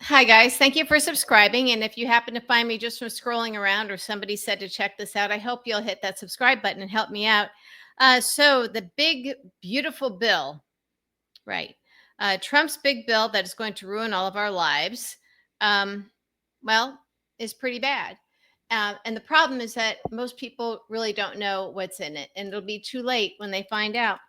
Hi, guys. Thank you for subscribing. And if you happen to find me just from scrolling around or somebody said to check this out, I hope you'll hit that subscribe button and help me out. So, the big, beautiful bill, right? Trump's big bill that is going to ruin all of our lives, um, well, is pretty bad. And the problem is that most people really don't know what's in it, and it'll be too late when they find out.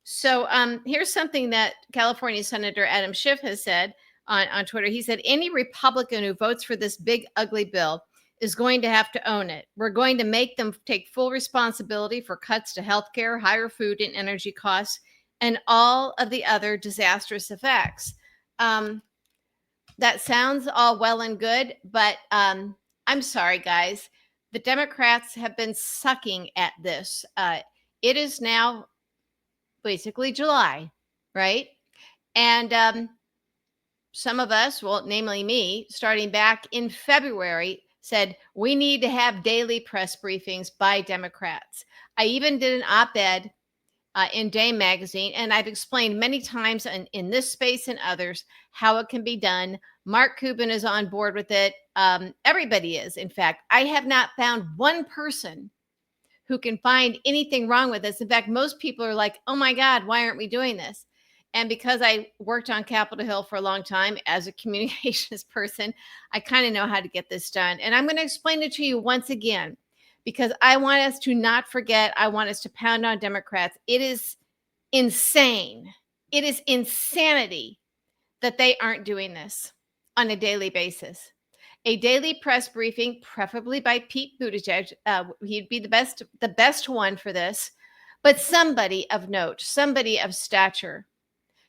So here's something that California Senator Adam Schiff has said on Twitter. He said, any Republican who votes for this big, ugly bill is going to have to own it. We're going to make them take full responsibility for cuts to healthcare, higher food and energy costs, and all of the other disastrous effects. That sounds all well and good, but I'm sorry, guys. The Democrats have been sucking at this. It is now basically July, right? And some of us, well, namely me, starting back in February, said we need to have daily press briefings by Democrats. I even did an op-ed in Dame magazine, and I've explained many times in this space and others how it can be done. Mark Cuban is on board with it. Everybody is. In fact, I have not found one person who can find anything wrong with this. In fact, most people are like, oh my God, why aren't we doing this? And because I worked on Capitol Hill for a long time as a communications person, I kind of know how to get this done. And I'm going to explain it to you once again, because I want us to not forget. I want us to pound on Democrats. It is insane. It is insanity that they aren't doing this on a daily basis. A daily press briefing, preferably by Pete Buttigieg. He'd be the best one for this, but somebody of note, somebody of stature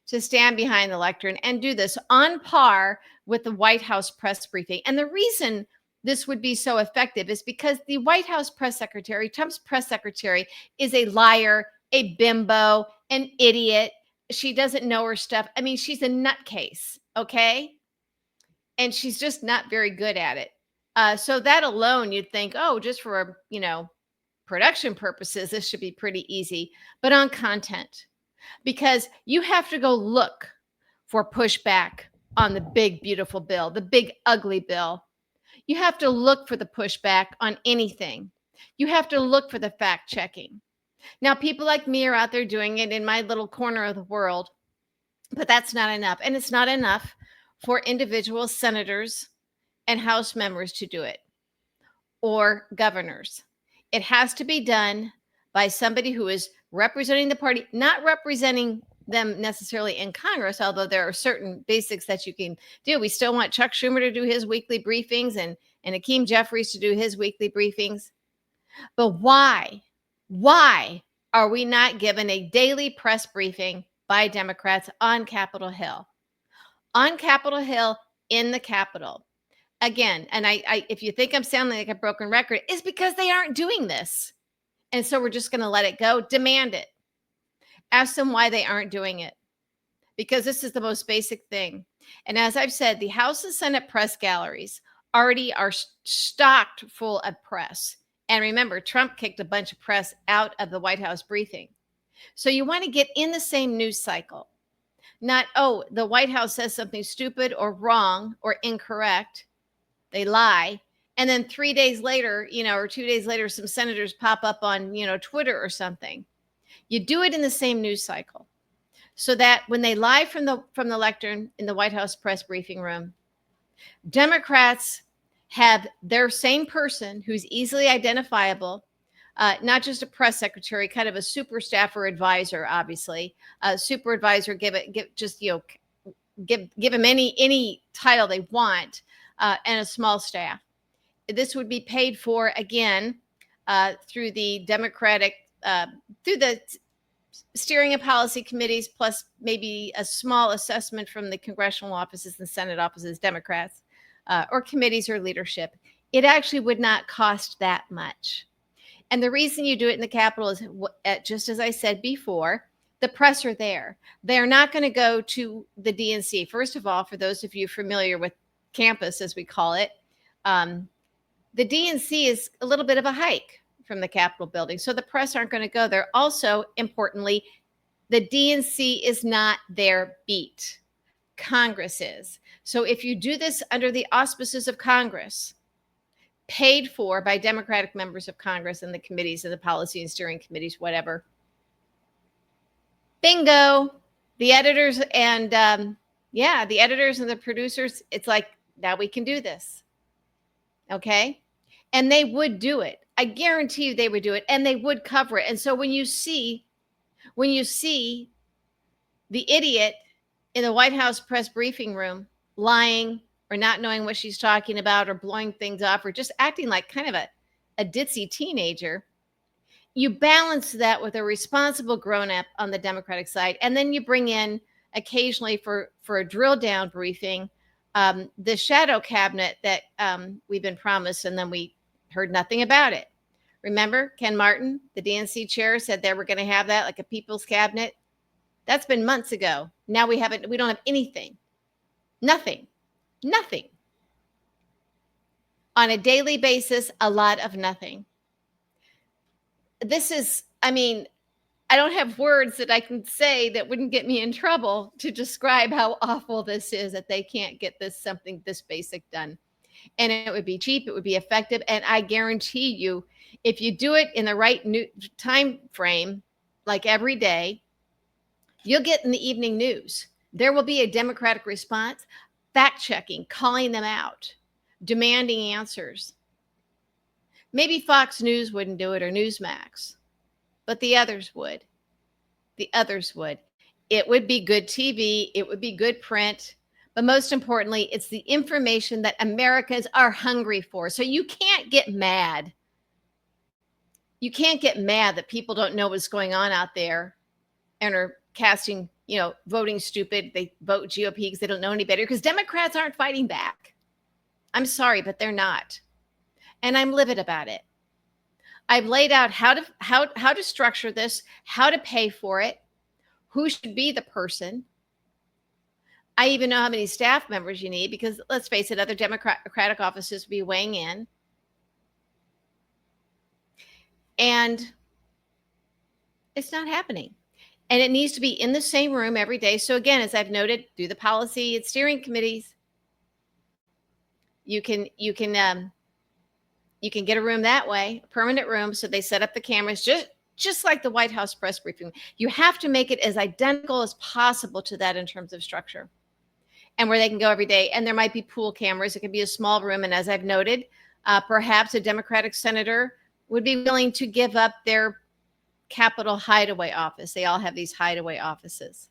to stand behind the lectern and do this on par with the White House press briefing. And the reason this would be so effective is because the White House press secretary, Trump's press secretary, is a liar, a bimbo, an idiot. She doesn't know her stuff. I mean, she's a nutcase, okay? And she's just not very good at it. So that alone, you'd think, oh, just for, production purposes, this should be pretty easy. But on content, because you have to go look for pushback on the big, beautiful bill, the big, ugly bill. You have to look for the pushback on anything. You have to look for the fact checking. Now, people like me are out there doing it in my little corner of the world, but that's not enough. And it's not enough for individual senators and House members to do it, or governors. It has to be done by somebody who is representing the party, not representing them necessarily in Congress, although there are certain basics that you can do. We still want Chuck Schumer to do his weekly briefings and Hakeem Jeffries to do his weekly briefings. But why are we not given a daily press briefing by Democrats on Capitol Hill? On Capitol Hill, in the Capitol. Again, and I if you think I'm sounding like a broken record, it's because they aren't doing this. And so we're just going to let it go. Demand it. Ask them why they aren't doing it. Because this is the most basic thing. And as I've said, the House and Senate press galleries already are stocked full of press. And remember, Trump kicked a bunch of press out of the White House briefing. So you want to get in the same news cycle. Not, oh, the White House says something stupid or wrong or incorrect. They lie. And then 3 days later, or 2 days later, some senators pop up on, Twitter or something. You do it in the same news cycle so that when they lie from the lectern in the White House press briefing room, Democrats have their same person who's easily identifiable, not just a press secretary, kind of a super staffer advisor, obviously, a super advisor, give them any title they want, and a small staff. This would be paid for, again, through the Democratic, through the steering and policy committees, plus maybe a small assessment from the congressional offices and Senate offices, Democrats, or committees or leadership. It actually would not cost that much. And the reason you do it in the Capitol is, just as I said before, the press are there. They're not going to go to the DNC. First of all, for those of you familiar with campus, as we call it, the DNC is a little bit of a hike from the Capitol building. So the press aren't going to go there. Also, importantly, the DNC is not their beat. Congress is. So if you do this under the auspices of Congress, paid for by Democratic members of Congress and the committees and the policy and steering committees, whatever, bingo. The editors and the editors and the producers, it's like, now we can do this. Okay? And they would do it. I guarantee you they would do it, and they would cover it. And so when you see the idiot in the White House press briefing room lying or not knowing what she's talking about or blowing things off or just acting like kind of a ditzy teenager, you balance that with a responsible grown-up on the Democratic side. And then you bring in occasionally for a drill down briefing, the shadow cabinet that we've been promised, and then we heard nothing about it. Remember, Ken Martin, the DNC chair, said they were going to have that like a people's cabinet. That's been months ago. Now we don't have anything. Nothing. On a daily basis, a lot of nothing. This is, I don't have words that I can say that wouldn't get me in trouble to describe how awful this is, that they can't get something this basic done. And it would be cheap, it would be effective, and I guarantee you, if you do it in the right time frame, like every day, you'll get in the evening news. There will be a Democratic response, fact-checking, calling them out, demanding answers. Maybe Fox News wouldn't do it or Newsmax, but the others would. It would be good TV. It would be good print. But most importantly, it's the information that Americans are hungry for. So you can't get mad. You can't get mad that people don't know what's going on out there and are casting, voting stupid. They vote GOP because they don't know any better, because Democrats aren't fighting back. I'm sorry, but they're not. And I'm livid about it. I've laid out how to structure this, how to pay for it, who should be the person. I even know how many staff members you need, because let's face it, other Democratic offices will be weighing in. And it's not happening. And it needs to be in the same room every day. So again, as I've noted, through the policy and steering committees, you can get a room that way, a permanent room. So they set up the cameras just like the White House press briefing. You have to make it as identical as possible to that in terms of structure, and where they can go every day. And there might be pool cameras. It could be a small room. And as I've noted, perhaps a Democratic senator would be willing to give up their Capitol hideaway office. They all have these hideaway offices.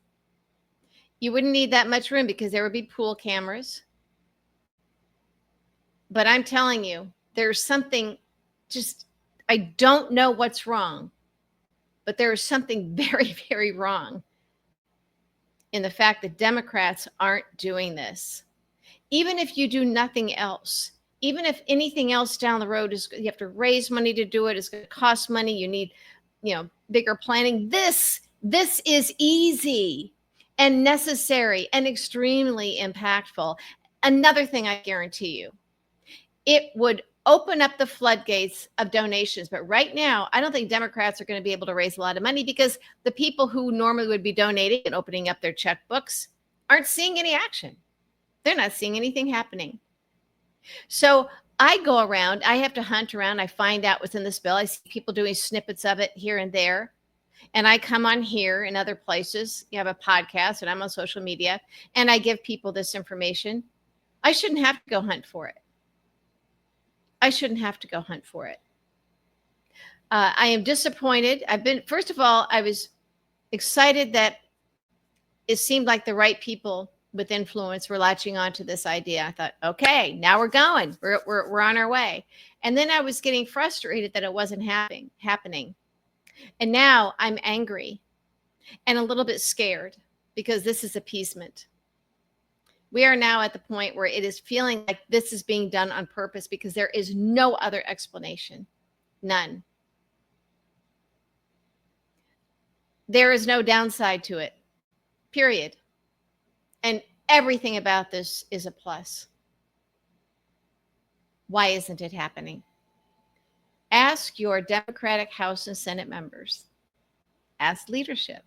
You wouldn't need that much room because there would be pool cameras. But I'm telling you, there's something I don't know what's wrong, but there is something very, very wrong in the fact that Democrats aren't doing this. Even if you do nothing else, even if anything else down the road you have to raise money to do it, it's going to cost money, you need, bigger planning. This is easy and necessary and extremely impactful. Another thing I guarantee you, it would open up the floodgates of donations. But right now, I don't think Democrats are going to be able to raise a lot of money, because the people who normally would be donating and opening up their checkbooks aren't seeing any action. They're not seeing anything happening. So I go around, I have to hunt around, I find out what's in this bill. I see people doing snippets of it here and there. And I come on here and other places. You have a podcast, and I'm on social media, and I give people this information. I shouldn't have to go hunt for it. I am disappointed. First of all, I was excited that it seemed like the right people with influence were latching onto this idea. I thought, okay, now we're going. We're on our way. And then I was getting frustrated that it wasn't happening. And now I'm angry and a little bit scared, because this is appeasement. We are now at the point where it is feeling like this is being done on purpose, because there is no other explanation. None. There is no downside to it, period. And everything about this is a plus. Why isn't it happening? Ask your Democratic House and Senate members. Ask leadership.